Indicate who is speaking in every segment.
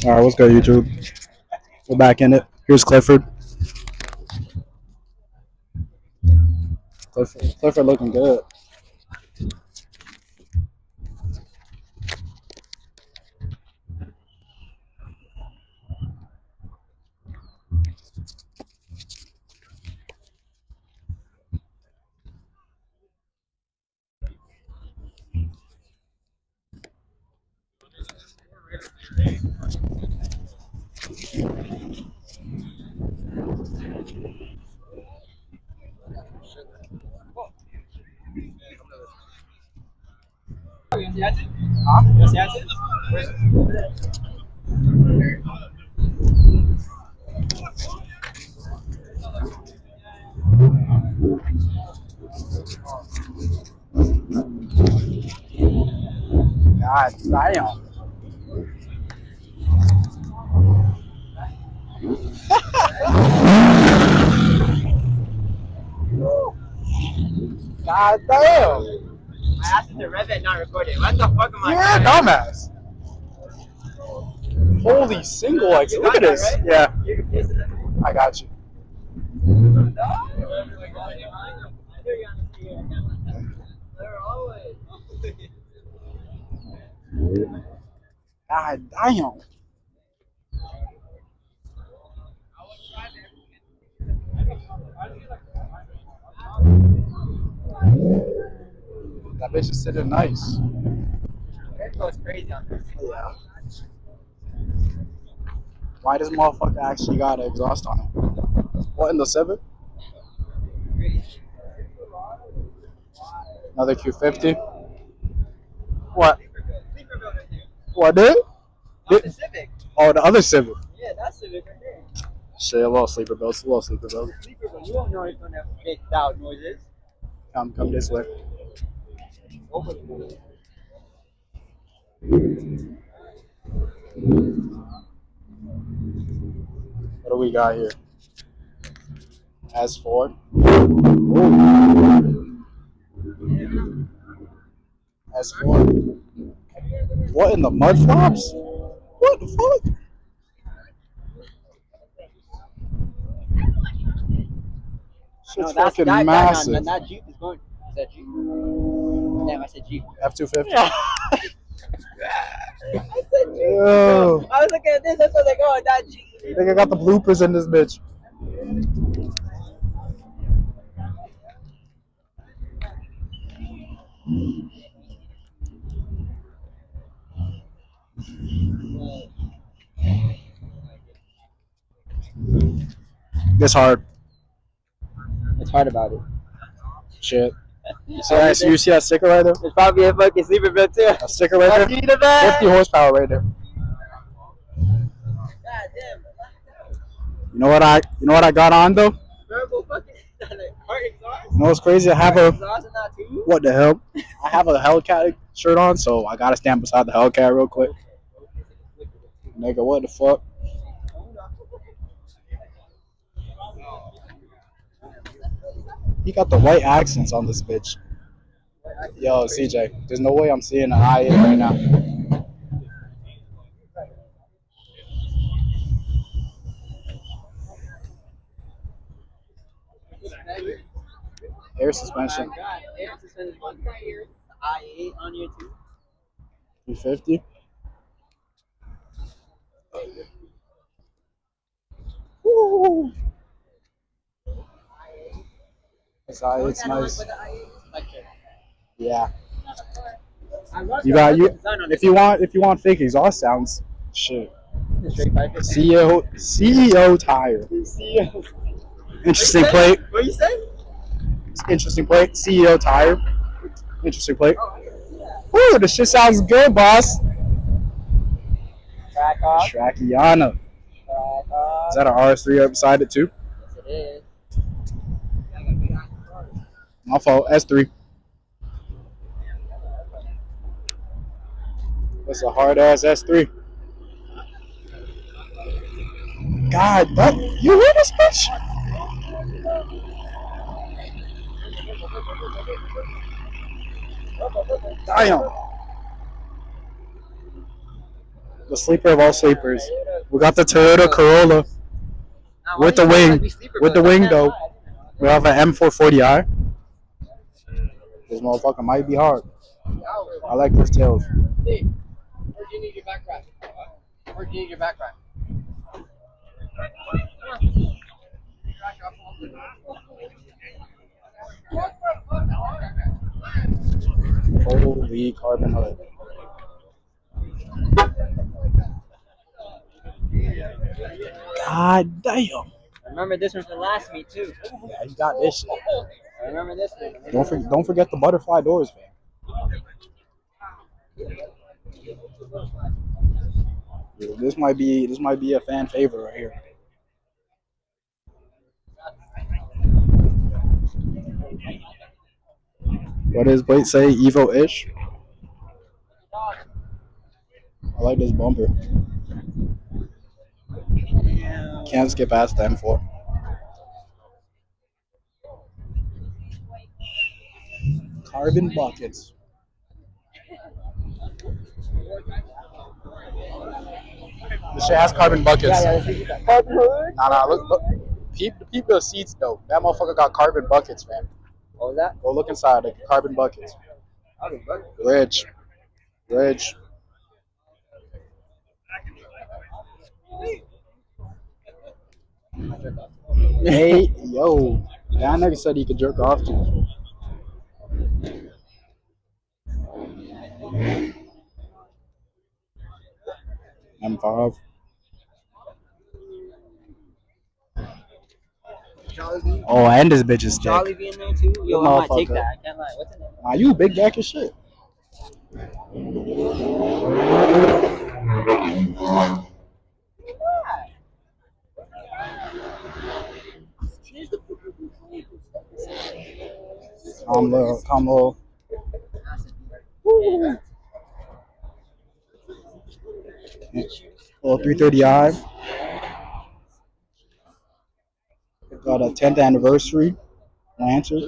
Speaker 1: All right, what's good, YouTube? We're back in it. Here's Clifford. Clifford looking good. God damn. God damn.
Speaker 2: I asked it to rev it, not record it. What the fuck am I
Speaker 1: You're a
Speaker 2: doing?
Speaker 1: dumbass. Holy single X.
Speaker 2: You
Speaker 1: Look
Speaker 2: got
Speaker 1: at
Speaker 2: that,
Speaker 1: this.
Speaker 2: right?
Speaker 1: Yeah,
Speaker 2: Yes.
Speaker 1: I got you. God damn. That bitch is sitting nice.
Speaker 2: It goes crazy on this.
Speaker 1: Yeah. Why does motherfucker actually got an exhaust on it? What in the Civic? Another Q50? What?
Speaker 2: Sleeper build right there.
Speaker 1: What did?
Speaker 2: Not the Civic.
Speaker 1: Oh, the other Civic.
Speaker 2: Yeah, that's Civic right there.
Speaker 1: Shit, a little sleeper build. A little sleeper build.
Speaker 2: Sleeper build. You won't know it's gonna make loud noises.
Speaker 1: Come this way. What do we got here? S4. S4. What in the mud flaps? What the fuck? Shit's fucking massive.
Speaker 2: That Jeep is going. Is that Jeep? Damn, I said Jeep.
Speaker 1: F250.
Speaker 2: I said Jeep.
Speaker 1: Ew.
Speaker 2: I was looking at this. I was like, oh, that Jeep.
Speaker 1: I think I got the bloopers in this bitch. This hard.
Speaker 2: It's hard about it.
Speaker 1: Shit. You see that sticker right there?
Speaker 2: It's probably a fucking sleeper build too.
Speaker 1: That sticker right there? 50 horsepower right there.
Speaker 2: God damn.
Speaker 1: You know what I got on though?
Speaker 2: Verbal fucking heart exhaust.
Speaker 1: You know what's crazy? I have a
Speaker 2: Exhaust and that too.
Speaker 1: what the hell? I have a Hellcat shirt on, so I gotta stand beside the Hellcat real quick. Nigga, what the fuck? He got the right accents on this bitch. Yo, CJ, there's no way I'm seeing an IA right now. Air suspension.
Speaker 2: Air suspension on here. I8 on here too.
Speaker 1: 350. Woo! It's nice. Yeah. You got you. If you want fake exhaust sounds, shit. CEO tire. Interesting plate.
Speaker 2: What you say?
Speaker 1: Interesting plate. CEO tire. Interesting plate. Woo, this shit sounds good, boss.
Speaker 2: Track off.
Speaker 1: Trackiana. Is that an RS3 up beside it too?
Speaker 2: Yes, it is.
Speaker 1: My fault. S3. That's a hard ass S3. God, you hear this bitch? Damn. The sleeper of all sleepers. We got the Toyota Corolla with the wing. With the wing though. We have an M440i. This motherfucker might be hard. I like this tails.
Speaker 2: Where do you need your backpack? Where do you need your backpack?
Speaker 1: Holy carbon hood. God damn.
Speaker 2: I remember this one from last meet too.
Speaker 1: Yeah, you got this shit.
Speaker 2: I remember this one.
Speaker 1: Don't forget the butterfly doors, man. Yeah, this might be a fan favorite right here. What does Blake say? Evo-ish? I like this bumper. Can't skip past the M4. Carbon buckets. This shit has carbon buckets. Nah, look. Peep the seats though. That motherfucker got carbon buckets, man.
Speaker 2: What was that?
Speaker 1: Go look inside the carbon buckets. Rich. Hey, yo. That nigga said he could jerk off to. M5. Oh, and this bitch is
Speaker 2: Jolly
Speaker 1: thick.
Speaker 2: be in there too? Yo, I might take that. I can't lie. What's in it?
Speaker 1: Nah, you big back as shit. Calm low. Little 330i. Got a 10th anniversary Lancer.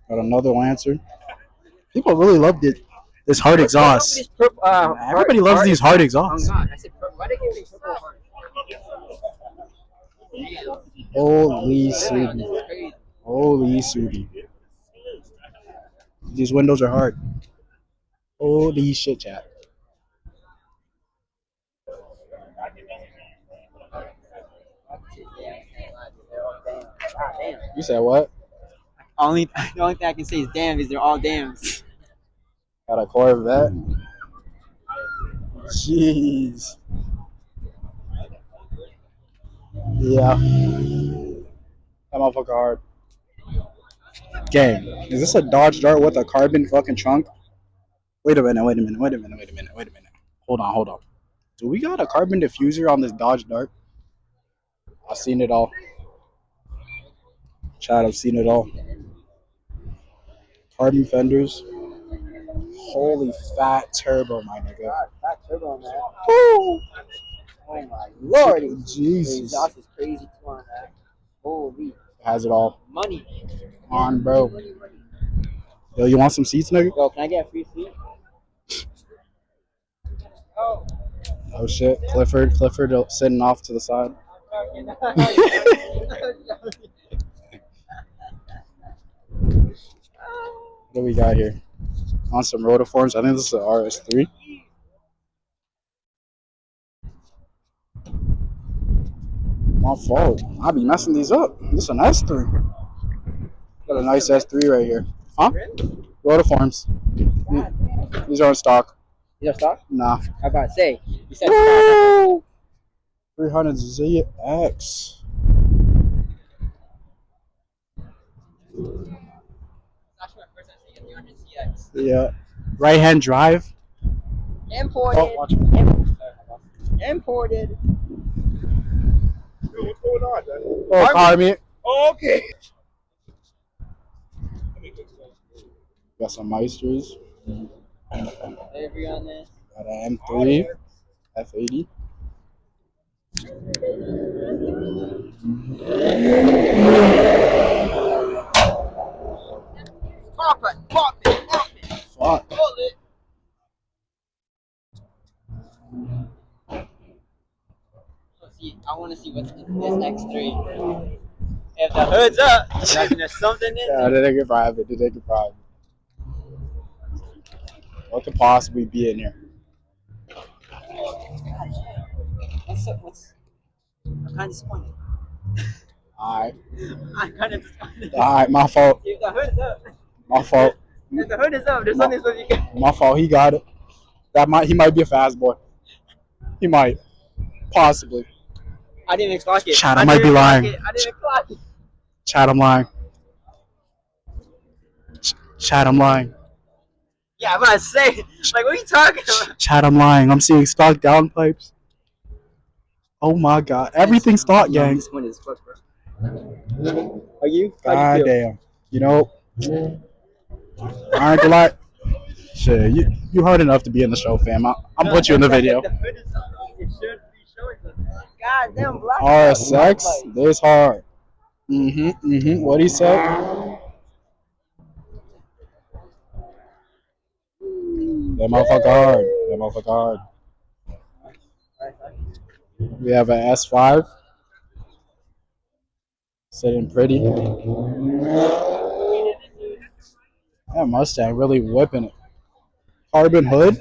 Speaker 1: Got another Lancer. People really loved it. This hard exhaust. Everybody loves these hard exhausts.
Speaker 2: I said, why they give me purple heart?
Speaker 1: Holy Subi. Holy Subi. These windows are hard. Holy shit, chat. You said what?
Speaker 2: The only thing I can say is damn is they're all dams.
Speaker 1: Got a Corvette. Jeez. Yeah. That motherfucker hard. Gang, is this a Dodge Dart with a carbon fucking trunk? Wait a minute. Hold on. Do we got a carbon diffuser on this Dodge Dart? I've seen it all. Chad, I've seen it all. Carbon fenders. Holy fat turbo, my nigga.
Speaker 2: God, fat turbo, man.
Speaker 1: Woo!
Speaker 2: Oh my lordy.
Speaker 1: Jesus.
Speaker 2: The exhaust is crazy too on that. Holy.
Speaker 1: Has it all.
Speaker 2: Money.
Speaker 1: On, bro. Yo, you want some seats, nigga?
Speaker 2: Yo, can I get a free seat?
Speaker 1: Oh shit, Clifford sitting off to the side. What do we got here? On some rotiforms. I think this is an RS3. My fault. I be messing these up. This is an S3. Got a nice S3 right here. Huh? Rotiforms. These are in stock.
Speaker 2: These are stock?
Speaker 1: Nah.
Speaker 2: I about to say. You said stock.
Speaker 1: 300 ZX. Yeah. Right hand drive.
Speaker 2: Imported.
Speaker 1: Oh, watch it.
Speaker 2: Imported.
Speaker 3: Yo, what's going on, man?
Speaker 1: Oh, car me.
Speaker 3: Oh, okay.
Speaker 1: Got some Meisters.
Speaker 2: Delivery on this.
Speaker 1: Got an M3 F80.
Speaker 2: Pop it.
Speaker 1: Fuck.
Speaker 2: Hold it. Let's see, I want to see what's in this X3. If the hood's up, that means there's something in
Speaker 1: Yeah,
Speaker 2: there.
Speaker 1: they take it private. They take it private. What could possibly be in here?
Speaker 2: I'm kind of disappointed.
Speaker 1: Alright.
Speaker 2: I'm kind of disappointed.
Speaker 1: Alright, my fault.
Speaker 2: If the hood is up,
Speaker 1: My fault.
Speaker 2: if the hood is up, there's something supposed to be.
Speaker 1: My fault. He got it. He might be a fast boy. He might. Possibly.
Speaker 2: I didn't even clock it.
Speaker 1: Chad, I might be lying.
Speaker 2: I didn't even clock it.
Speaker 1: Chad, I'm lying. Chad, I'm lying.
Speaker 2: Yeah, I'm about to say, like, what are you talking about?
Speaker 1: Chad, I'm lying. I'm seeing stock down pipes. Oh my god. Everything's stock, gang.
Speaker 2: This one is fuck, bro. Are you?
Speaker 1: God damn. You know, I ain't gonna lie. Shit, you hard enough to be in the show, fam. I'm put you in the video.
Speaker 2: The hood is up. It should be showing something. God damn, black.
Speaker 1: RSX, this hard. What he said? That motherfucker hard. That motherfucker hard. We have an S5. Sitting pretty. That Mustang really whipping it. Carbon hood.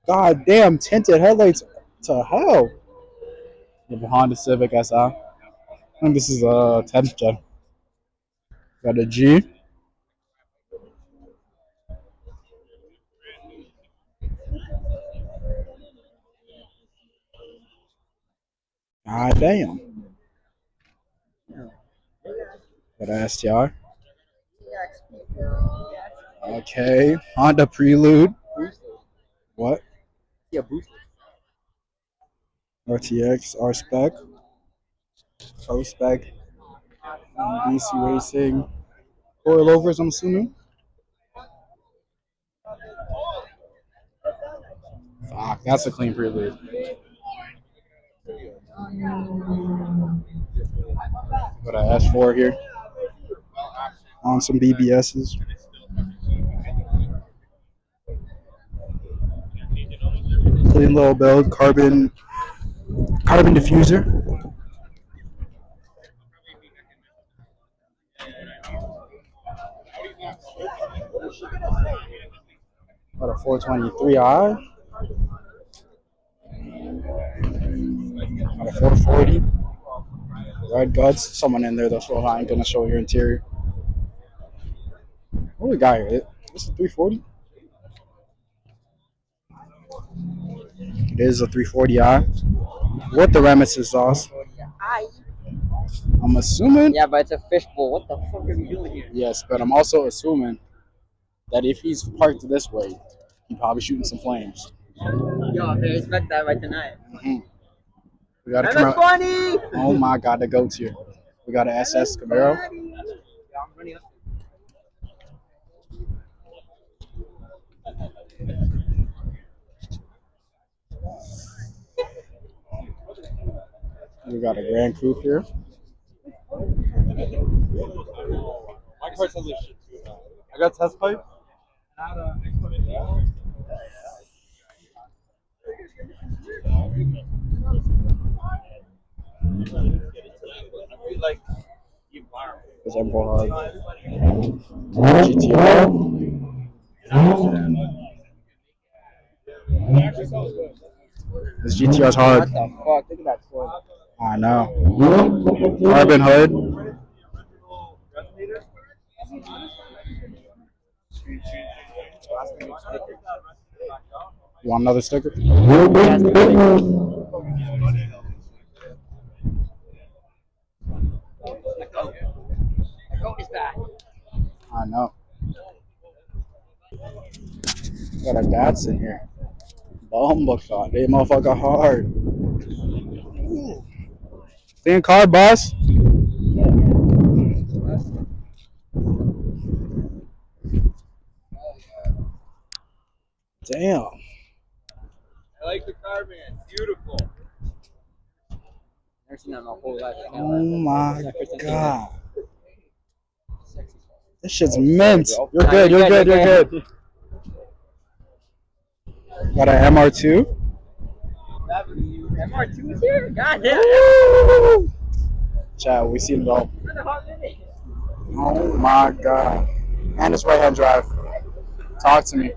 Speaker 1: God damn, tinted headlights to hell. You have a Honda Civic SI. I think this is a 10th gen. Got a G. God damn. Got a STR. Okay. Honda Prelude. What?
Speaker 2: Yeah, boost.
Speaker 1: RTX, R spec. O spec. DC Racing. Coilovers, I'm assuming. Fuck, that's a clean Prelude. Got a S4 here. On some BBSs. Clean little build, carbon diffuser. Got a 423i. Got a 440. Red guts. Someone in there though, so I ain't gonna show your interior. What we got here? This is 340. It is a 340i with the Remesis sauce. I'm assuming.
Speaker 2: Yeah, but it's a fishbowl. What the fuck are you doing here?
Speaker 1: Yes, but I'm also assuming that if he's parked this way, he's probably shooting some flames.
Speaker 2: Yo, I expect that by tonight.
Speaker 1: We got a
Speaker 2: Number
Speaker 1: Camaro.
Speaker 2: 20!
Speaker 1: Oh my god, the goats here. We got an SS Camaro.
Speaker 2: Yeah, I'm running up.
Speaker 1: We got a Grand Coupe here.
Speaker 3: My car sounds like shit too now. I got test pipe. Like
Speaker 1: This M4 hard. GTR. This GTR's hard.
Speaker 2: What the fuck? Look at that toy.
Speaker 1: I know. Carbon hood. You want another sticker? I know. Got a Datsun here. Bumbleclaw. They motherfucker hard. Thin car, boss. Damn.
Speaker 3: I like the car, man. Beautiful.
Speaker 2: Never seen that in my whole life.
Speaker 1: Oh my god. This shit's mint. You're good, you're good, you're good. Got an MR2.
Speaker 2: MR2 is here? God damn.
Speaker 1: Woo! Chat, we seen it all. Oh my god. And it's right hand drive. Talk to me.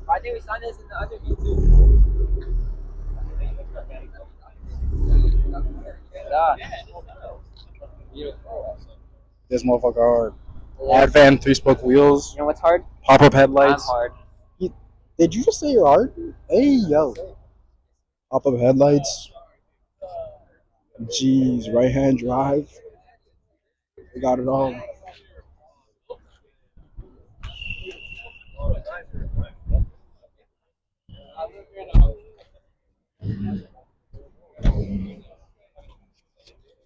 Speaker 2: I think we saw this in the other V2. Yeah.
Speaker 1: This motherfucker hard. Advan 3-spoke wheels.
Speaker 2: You know what's hard?
Speaker 1: Pop-up
Speaker 2: I'm
Speaker 1: headlights.
Speaker 2: hard.
Speaker 1: Did you just say you're hard? Hey, yo. Pop-up headlights. Jeez, right hand drive. We got it all.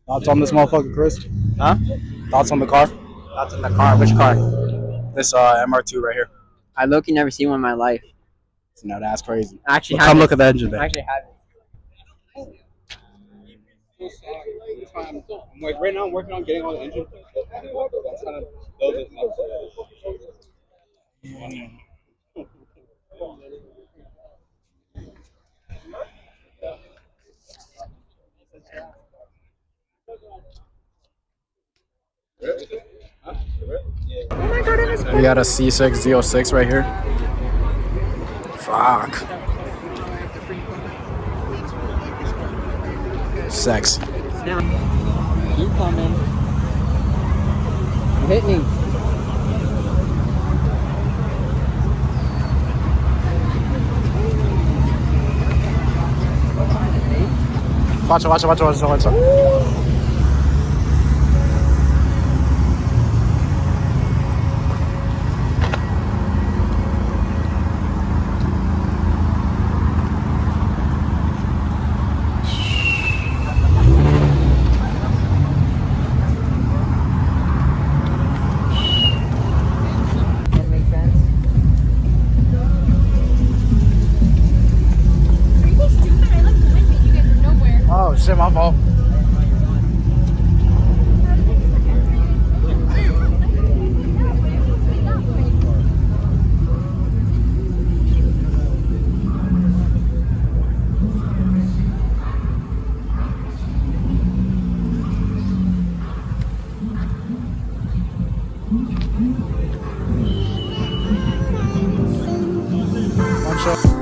Speaker 1: Thoughts on this motherfucker, Chris?
Speaker 2: Huh?
Speaker 1: Thoughts on the car?
Speaker 2: That's in the car. Which car?
Speaker 1: This MR2 right here.
Speaker 2: I low-key never seen one in my life.
Speaker 1: No, that's crazy.
Speaker 2: I actually
Speaker 1: Come
Speaker 2: haven't.
Speaker 1: look at the engine
Speaker 2: I
Speaker 1: there.
Speaker 2: actually haven't.
Speaker 3: I'm like right now I'm working on getting all the engine things. I'm trying to build it next
Speaker 1: We got a C6 Z06 right here. Fuck. Sex.
Speaker 2: You coming? You hit me.
Speaker 1: Watch it.
Speaker 2: That makes sense.
Speaker 4: Are you guys stupid? I left the wind beat you guys from nowhere.
Speaker 1: Oh shit, my fault. One shot.